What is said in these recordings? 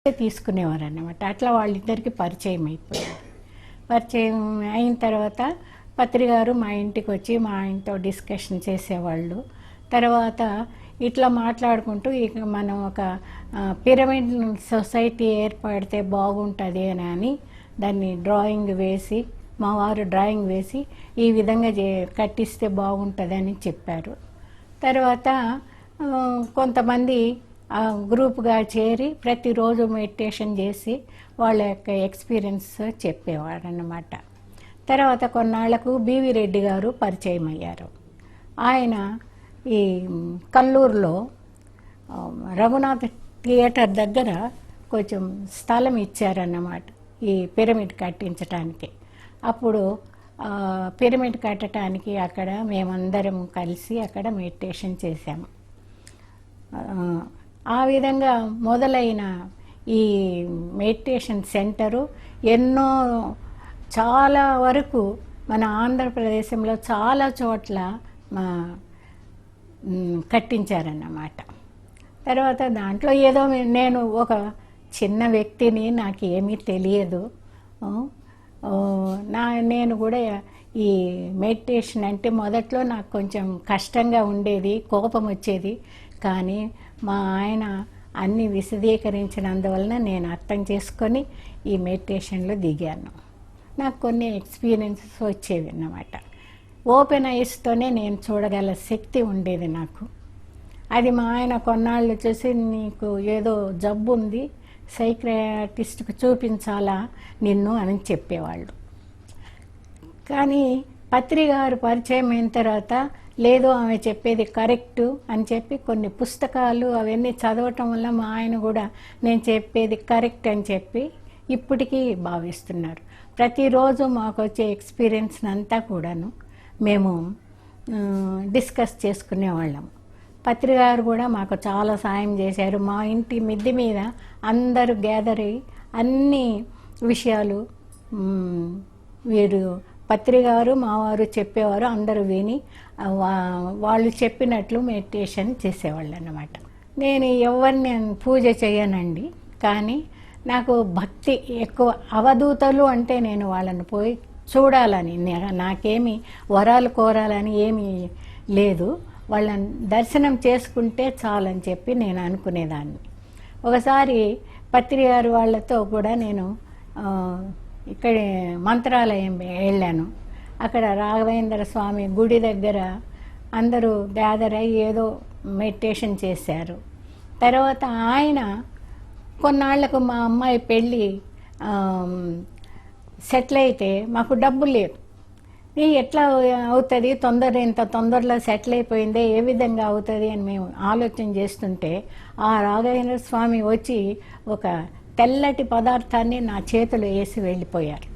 తీసుకునేవారు అన్నమాట. అట్లా వాళ్ళిద్దరికి పరిచయం అయిపోయింది. పరిచయం అయిన తర్వాత పత్రి గారు మా ఇంటికి వచ్చి మా ఆయనతో డిస్కషన్ చేసేవాళ్ళు. తర్వాత ఇట్లా మాట్లాడుకుంటూ ఇక మనం ఒక పిరమిడ్ సొసైటీ ఏర్పడితే బాగుంటుంది అని దాన్ని డ్రాయింగ్ వేసి మా వారు డ్రాయింగ్ వేసి ఈ విధంగా కట్టిస్తే బాగుంటుంది అని చెప్పారు. తర్వాత కొంతమంది గ్రూప్గా చేరి ప్రతిరోజు మెడిటేషన్ చేసి వాళ్ళ యొక్క ఎక్స్పీరియన్స్ చెప్పేవారు అన్నమాట. తర్వాత కొన్నాళ్లకు బివి రెడ్డి గారు పరిచయం అయ్యారు. ఆయన ఈ కల్లూరులో రఘునాథ్ థియేటర్ దగ్గర కొంచెం స్థలం ఇచ్చారన్నమాట ఈ పిరమిడ్ కట్టించటానికి. అప్పుడు పిరమిడ్ కట్టడానికి అక్కడ మేమందరం కలిసి అక్కడ మెడిటేషన్ చేశాము. ఆ విధంగా మొదలైన ఈ మెడిటేషన్ సెంటరు చాలా వరకు మన ఆంధ్రప్రదేశంలో చాలా చోట్ల కట్టించారన్నమాట. తర్వాత దాంట్లో ఏదో నేను ఒక చిన్న వ్యక్తిని, నాకు ఏమీ తెలియదు. నేను కూడా ఈ మెడిటేషన్ అంటే మొదట్లో నాకు కొంచెం కష్టంగా ఉండేది, కోపం వచ్చేది. కానీ మా ఆయన అన్ని విశదీకరించినందువలన నేను అర్థం చేసుకొని ఈ మెడిటేషన్లో దిగాను. నాకు కొన్ని ఎక్స్పీరియన్సెస్ వచ్చేవి అన్నమాట. ఓపెన్ ఐస్తోనే నేను చూడగల శక్తి ఉండేది నాకు. అది మా ఆయన కొన్నాళ్ళు చూసి, నీకు ఏదో జబ్బు ఉంది, సైకియాట్రిస్ట్కి చూపించాలా నిన్ను అని చెప్పేవాళ్ళు. కానీ పత్రి గారు పరిచయం అయిన తర్వాత లేదు, ఆమె చెప్పేది కరెక్టు అని చెప్పి కొన్ని పుస్తకాలు అవన్నీ చదవటం వల్ల మా ఆయన కూడా నేను చెప్పేది కరెక్ట్ అని చెప్పి ఇప్పటికీ భావిస్తున్నారు. ప్రతిరోజు మాకు వచ్చే ఎక్స్పీరియన్స్ అంతా కూడాను మేము డిస్కస్ చేసుకునేవాళ్ళం. పత్రి గారు కూడా మాకు చాలా సాయం చేశారు. మా ఇంటి మిద్దె మీద అందరూ గ్యాదర్ అయ్యి అన్ని విషయాలు వీరు పత్రి గారు మా వారు చెప్పేవారు, అందరూ విని వాళ్ళు చెప్పినట్లు మెడిటేషన్ చేసేవాళ్ళు అన్నమాట. నేను ఎవరిని పూజ చేయనండి, కానీ నాకు భక్తి ఎక్కువ. అవధూతలు అంటే నేను వాళ్ళని పోయి చూడాలని, నాకేమి వరాలు కోరాలని ఏమీ లేదు, వాళ్ళని దర్శనం చేసుకుంటే చాలని చెప్పి నేను అనుకునేదాన్ని. ఒకసారి పత్రి గారు వాళ్ళతో కూడా నేను ఇక్కడ మంత్రాలయం వెళ్ళాను. అక్కడ రాఘవేంద్ర స్వామి గుడి దగ్గర అందరూ గ్యాదర్ అయ్యి ఏదో మెడిటేషన్ చేశారు. తర్వాత ఆయన కొన్నాళ్లకు మా అమ్మాయి పెళ్ళి సెటిల్ అయితే మాకు డబ్బు లేదు. ఎట్లా అవుతుంది, ఇంత తొందరలో సెటిల్ అయిపోయిందే, ఏ విధంగా అవుతుంది అని మేము ఆలోచన చేస్తుంటే ఆ రాఘవేంద్ర స్వామి వచ్చి ఒక తెల్లటి పదార్థాన్ని నా చేతులు వేసి వెళ్ళిపోయారు.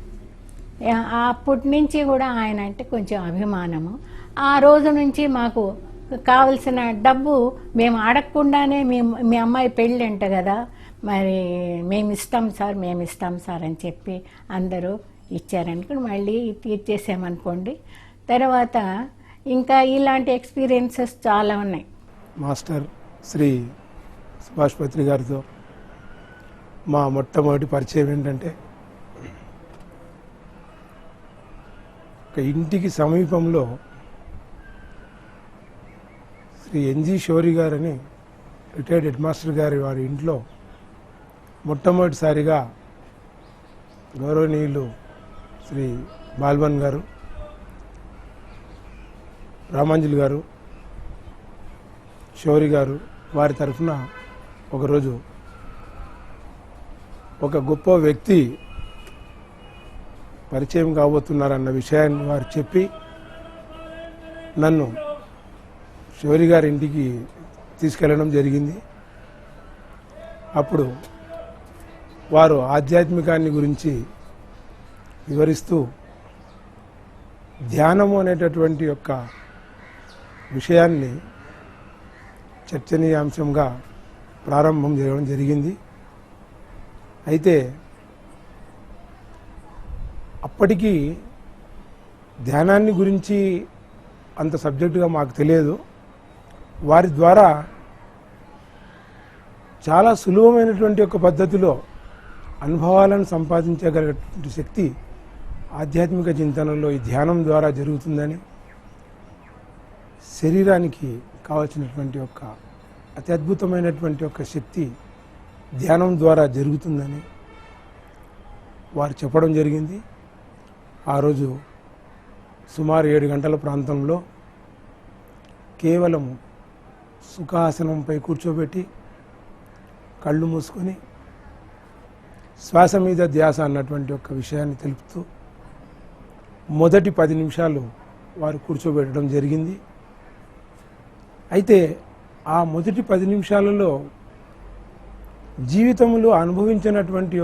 అప్పటి నుంచి కూడా ఆయన అంటే కొంచెం అభిమానము. ఆ రోజు నుంచి మాకు కావలసిన డబ్బు మేము అడగకుండానే మీ అమ్మాయి పెళ్ళి అంట కదా, మరి మేము ఇస్తాం సార్ అని చెప్పి అందరూ ఇచ్చారనుకోండి, మళ్ళీ తీర్చేసామనుకోండి. తర్వాత ఇంకా ఇలాంటి ఎక్స్పీరియన్సెస్ చాలా ఉన్నాయి. మాస్టర్ శ్రీ సుభాష్ పత్రి గారితో మా మొట్టమొదటి పరిచయం ఏంటంటే, ఒక ఇంటికి సమీపంలో శ్రీ ఎన్జి షోరి గారని రిటైర్డ్ హెడ్ మాస్టర్ గారి వారి ఇంట్లో మొట్టమొదటిసారిగా గౌరవనీయులు శ్రీ బాల్వన్ గారు, రామాంజలి గారు, షౌరి గారు వారి తరఫున ఒకరోజు ఒక గొప్ప వ్యక్తి పరిచయం కాబోతున్నారన్న విషయాన్ని వారు చెప్పి నన్ను షౌరి గారి ఇంటికి తీసుకెళ్ళడం జరిగింది. అప్పుడు వారు ఆధ్యాత్మికాన్ని గురించి వివరిస్తూ ధ్యానము అనేటటువంటి యొక్క విషయాన్ని చర్చనీయాంశంగా ప్రారంభం చేయడం జరిగింది. అయితే అప్పటికి ధ్యానాన్ని గురించి అంత సబ్జెక్టుగా మాకు తెలియదు. వారి ద్వారా చాలా సులభమైనటువంటి ఒక పద్ధతిలో అనుభవాలను సంపాదించగలిగేటువంటి శక్తి ఆధ్యాత్మిక చింతనలో ఈ ధ్యానం ద్వారా జరుగుతుందని, శరీరానికి కావలసినటువంటి ఒక అతి అద్భుతమైనటువంటి ఒక శక్తి ధ్యానం ద్వారా జరుగుతుందని వారు చెప్పడం జరిగింది. ఆ రోజు సుమారు 7 గంటల ప్రాంతంలో కేవలం సుఖాసనంపై కూర్చోబెట్టి కళ్ళు మూసుకొని శ్వాస మీద ధ్యాస అన్నటువంటి ఒక విషయాన్ని తెలుపుతూ మొదటి 10 నిమిషాలు వారు కూర్చోబెట్టడం జరిగింది. అయితే ఆ మొదటి 10 నిమిషాలలో జీవితంలో అనుభవించినటువంటి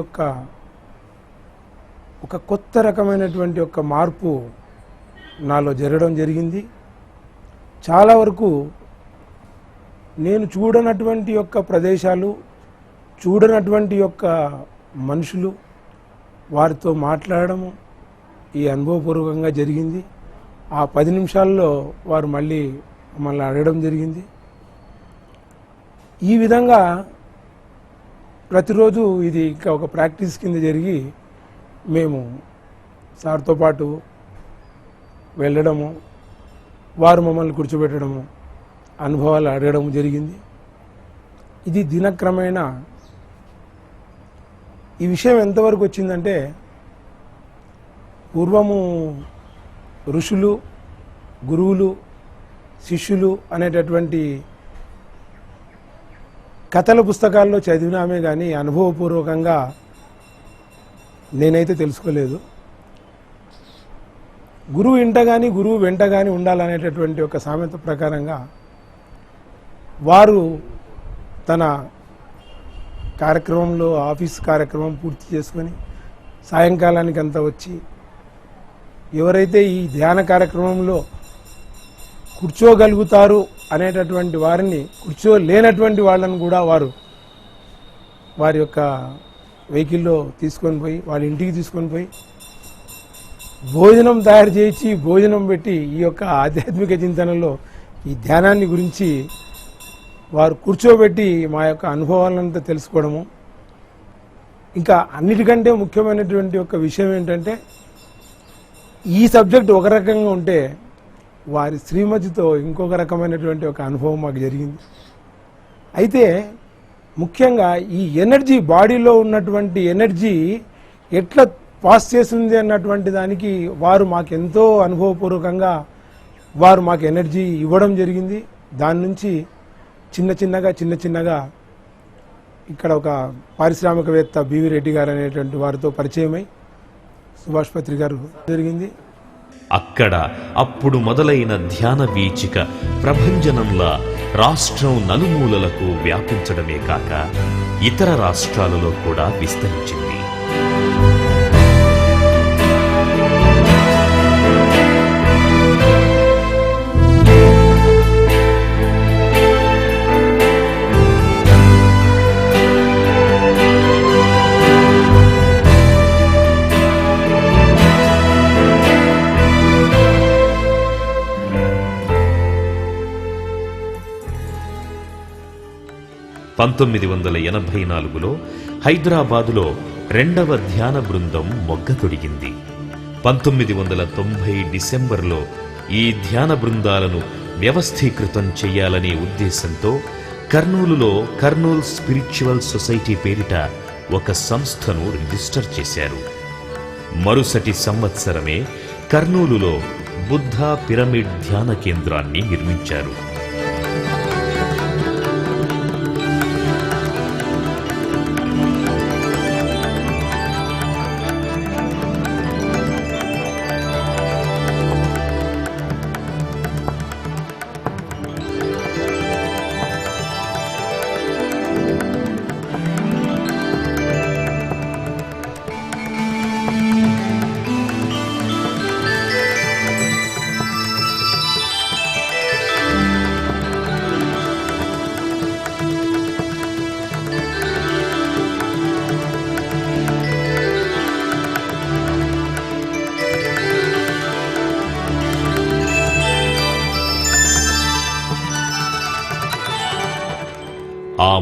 ఒక కొత్త రకమైనటువంటి ఒక మార్పు నాలో జరగడం జరిగింది. చాలా వరకు నేను చూడనటువంటి యొక్క ప్రదేశాలు, చూడనటువంటి యొక్క మనుషులు, వారితో మాట్లాడము ఈ అనుభవపూర్వకంగా జరిగింది. ఆ 10 నిమిషాల్లో వారు మళ్ళీ మమ్మల్ని అడగడం జరిగింది. ఈ విధంగా ప్రతిరోజు ఇది ఇంకా ఒక ప్రాక్టీస్ కింద జరిగి మేము సార్తో పాటు వెళ్ళడము, వారు మమ్మల్ని కూర్చోబెట్టడము, అనుభవాలు అడగడం జరిగింది. ఇది దినక్రమేణా ఈ విషయం ఎంతవరకు వచ్చిందంటే, పూర్వము ఋషులు, గురువులు, శిష్యులు అనేటటువంటి కథల పుస్తకాల్లో చదివినామే కానీ అనుభవపూర్వకంగా నేనైతే తెలుసుకోలేదు. గురువు ఇంట కానీ గురువు వెంట కానీ ఉండాలనేటటువంటి ఒక సామెత ప్రకారంగా వారు తన కార్యక్రమంలో ఆఫీస్ కార్యక్రమం పూర్తి చేసుకొని సాయంకాలానికి అంతా వచ్చి ఎవరైతే ఈ ధ్యాన కార్యక్రమంలో కూర్చోగలుగుతారు అనేటటువంటి వారిని, కూర్చోలేనటువంటి వాళ్ళని కూడా వారి యొక్క వెహికల్లో తీసుకొని పోయి వాళ్ళ ఇంటికి తీసుకొని పోయి భోజనం తయారు చేయించి భోజనం పెట్టి ఈ యొక్క ఆధ్యాత్మిక చింతనలో ఈ ధ్యానాన్ని గురించి వారు కూర్చోబెట్టి మా యొక్క అనుభవాలంతా తెలుసుకోవడము. ఇంకా అన్నిటికంటే ముఖ్యమైనటువంటి ఒక విషయం ఏంటంటే, ఈ సబ్జెక్ట్ ఒక రకంగా ఉంటే వారి శ్రీమతితో ఇంకొక రకమైనటువంటి ఒక అనుభవం మాకు జరిగింది. అయితే ముఖ్యంగా ఈ ఎనర్జీ, బాడీలో ఉన్నటువంటి ఎనర్జీ ఎట్లా పాస్ చేస్తుంది అన్నటువంటి దానికి వారు మాకెంతో అనుభవపూర్వకంగా వారు మాకు ఎనర్జీ ఇవ్వడం జరిగింది. దాని నుంచి చిన్న చిన్నగా ఇక్కడ ఒక పారిశ్రామికవేత్త బివి రెడ్డి గారు అనేటువంటి వారితో పరిచయమై సుభాష్ పత్రి గారు జరిగింది. అక్కడ అప్పుడు మొదలైన ధ్యాన వీచిక ప్రభంజనంలా రాష్ట్రం నలుమూలలకు వ్యాపించడమే కాక ఇతర రాష్ట్రాలలో కూడా విస్తరించింది. లో హైదరాబాదులో 2వ ధ్యాన బృందం మొగ్గతొడిగింది. 1990 డిసెంబర్లో ఈ ధ్యాన బృందాలను వ్యవస్థీకృతం చేయాలనే ఉద్దేశంతో కర్నూలులో కర్నూల్ స్పిరిచువల్ సొసైటీ పేరిట ఒక సంస్థను రిజిస్టర్ చేశారు. మరుసటి సంవత్సరమే కర్నూలులో బుద్ధ పిరమిడ్ ధ్యాన కేంద్రాన్ని నిర్మించారు.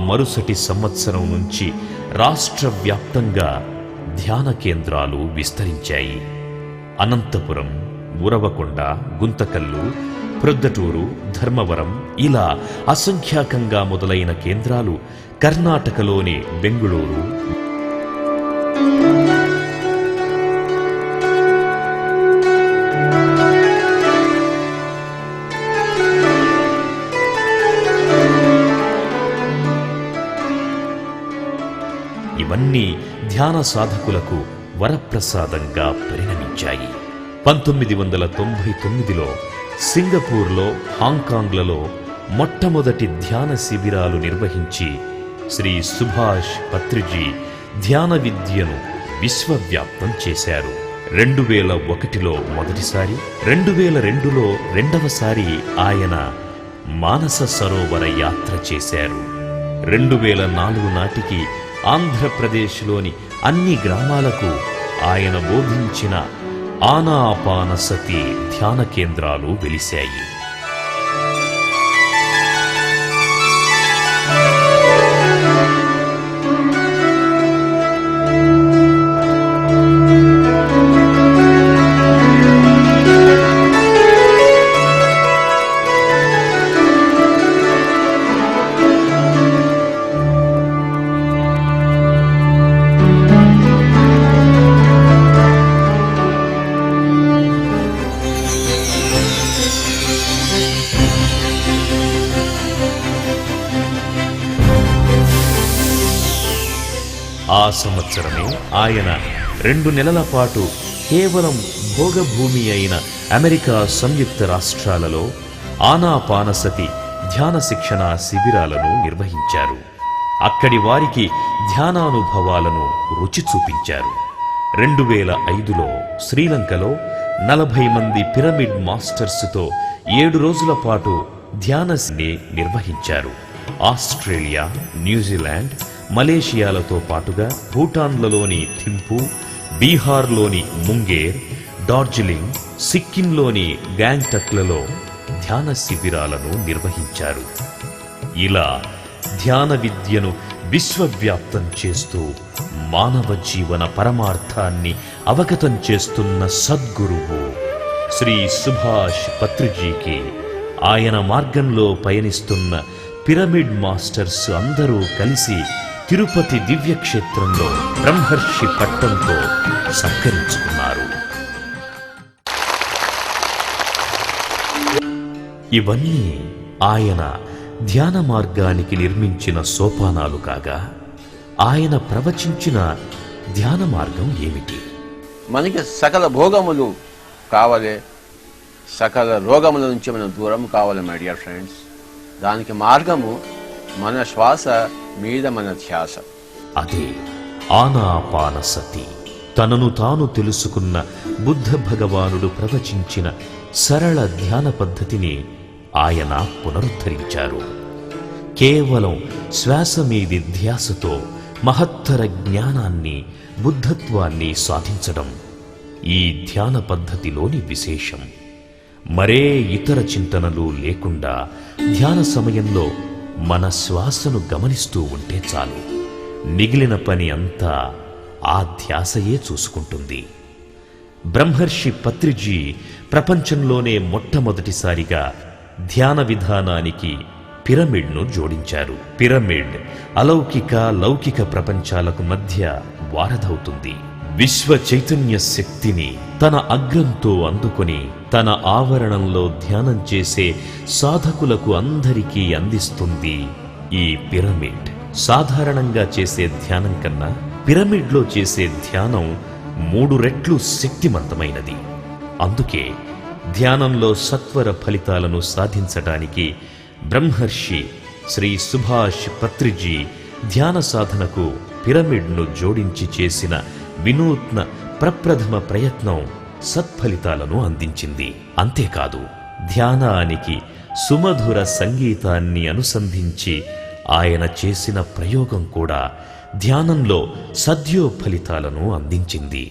మరుసటి సంవత్సరం నుంచి రాష్ట్ర వ్యాప్తంగా ధ్యాన కేంద్రాలు విస్తరించాయి. అనంతపురం, ఉరవకొండ, గుంతకల్లు, ప్రొద్దటూరు, ధర్మవరం ఇలా అసంఖ్యాకంగా మొదలైన కేంద్రాలు కర్ణాటకలోని బెంగుళూరు, ఇవన్నీ ధ్యాన సాధకులకు వరప్రసాదంగా పరిణమించాయి. 1999లో సింగపూర్లో, హాంకాంగ్లలో మొట్టమొదటి ధ్యాన శిబిరాలు నిర్వహించి శ్రీ సుభాష్ పత్రిజీ ధ్యాన విద్యను విశ్వవ్యాప్తం చేశారు. 2001లో మొదటిసారి, 2002లో రెండవసారి ఆయన మానస సరోవర యాత్ర చేశారు. 2004 నాటికి ఆంధ్రప్రదేశ్లోని అన్ని గ్రామాలకు ఆయన బోధించిన ఆనాపానసతి ధ్యాన కేంద్రాలు వెలిశాయి. ఆ సంవత్సరమే ఆయన 2 నెలల పాటు కేవలం భోగభూమి అయిన అమెరికా సంయుక్త రాష్ట్రాలలో ఆనాపానసతి ధ్యాన శిక్షణ శిబిరాలను నిర్వహించారు. అక్కడి వారికి ధ్యానానుభవాలను రుచి చూపించారు. 2005లో శ్రీలంకలో 40 మంది పిరమిడ్ మాస్టర్స్తో 7 రోజుల పాటు ధ్యానని నిర్వహించారు. ఆస్ట్రేలియా, న్యూజిలాండ్, మలేషియాలతో పాటుగా భూటాన్లలోని థింపు, బీహార్లోని ముంగేర్, డార్జిలింగ్, సిక్కింలోని గ్యాంగ్టక్లలో ధ్యాన శిబిరాలను నిర్వహించారు. ఇలా ధ్యాన విద్యను విశ్వవ్యాప్తం చేస్తూ మానవ జీవన పరమార్థాన్ని అవగతం చేస్తున్న సద్గురువు శ్రీ సుభాష్ పత్రిజీకి ఆయన మార్గంలో పయనిస్తున్న పిరమిడ్ మాస్టర్స్ అందరూ కలిసి తిరుపతి దివ్యక్షేత్రంలో బ్రహ్మర్షి పట్టంతో సత్కరించుకున్నారు. ఇవన్నీ ఆయన ధ్యాన మార్గానికి నిర్మించిన సోపానాలు కాగా, ఆయన ప్రవచించిన ధ్యాన మార్గం ఏమిటి? మనకి సకల భోగములు కావాలి, సకల రోగముల నుంచి మనం దూరం కావాలి మై డియర్ ఫ్రెండ్స్. దానికి మార్గము మన శ్వాస మీద మన ధ్యాస. అదే ఆనాపానసతి. తనను తాను తెలుసుకున్న బుద్ధ భగవానుడు ప్రవచించిన సరళ ధ్యాన పద్ధతిని ఆయన పునరుద్ధరించారు. కేవలం శ్వాస మీది ధ్యాసతో మహత్తర జ్ఞానాన్ని, బుద్ధత్వాన్ని సాధించడం ఈ ధ్యాన పద్ధతిలోని విశేషం. మరే ఇతర చింతనలు లేకుండా ధ్యాన సమయంలో మన శ్వాసను గమనిస్తూ ఉంటే చాలు, మిగిలిన పని అంతా ఆ ధ్యాసయే చూసుకుంటుంది. బ్రహ్మర్షి పత్రిజీ ప్రపంచంలోనే మొట్టమొదటిసారిగా ధ్యాన విధానానికి పిరమిడ్ను జోడించారు. పిరమిడ్ అలౌకిక, లౌకిక ప్రపంచాలకు మధ్య వారధవుతుంది. విశ్వ చైతన్య శక్తిని తన అగ్రంతో అందుకొని తన ఆవరణంలో ధ్యానం చేసే సాధకులకు అందరికీ అందిస్తుంది ఈ పిరమిడ్. సాధారణంగా చేసే ధ్యానం కన్నా పిరమిడ్లో చేసే ధ్యానం 3 రెట్లు శక్తివంతమైనది. అందుకే ధ్యానంలో సత్వర ఫలితాలను సాధించటానికి బ్రహ్మర్షి శ్రీ సుభాష్ పత్రిజీ ధ్యాన సాధనకు పిరమిడ్ను జోడించి చేసిన వినూత్న ప్రప్రథమ ప్రయత్నం సత్ఫలితాలను అందించింది. అంతేకాదు, ధ్యానానికి సుమధుర సంగీతాన్ని అనుసంధించి ఆయన చేసిన ప్రయోగం కూడా ధ్యానంలో సద్యోఫలితాలను అందించింది.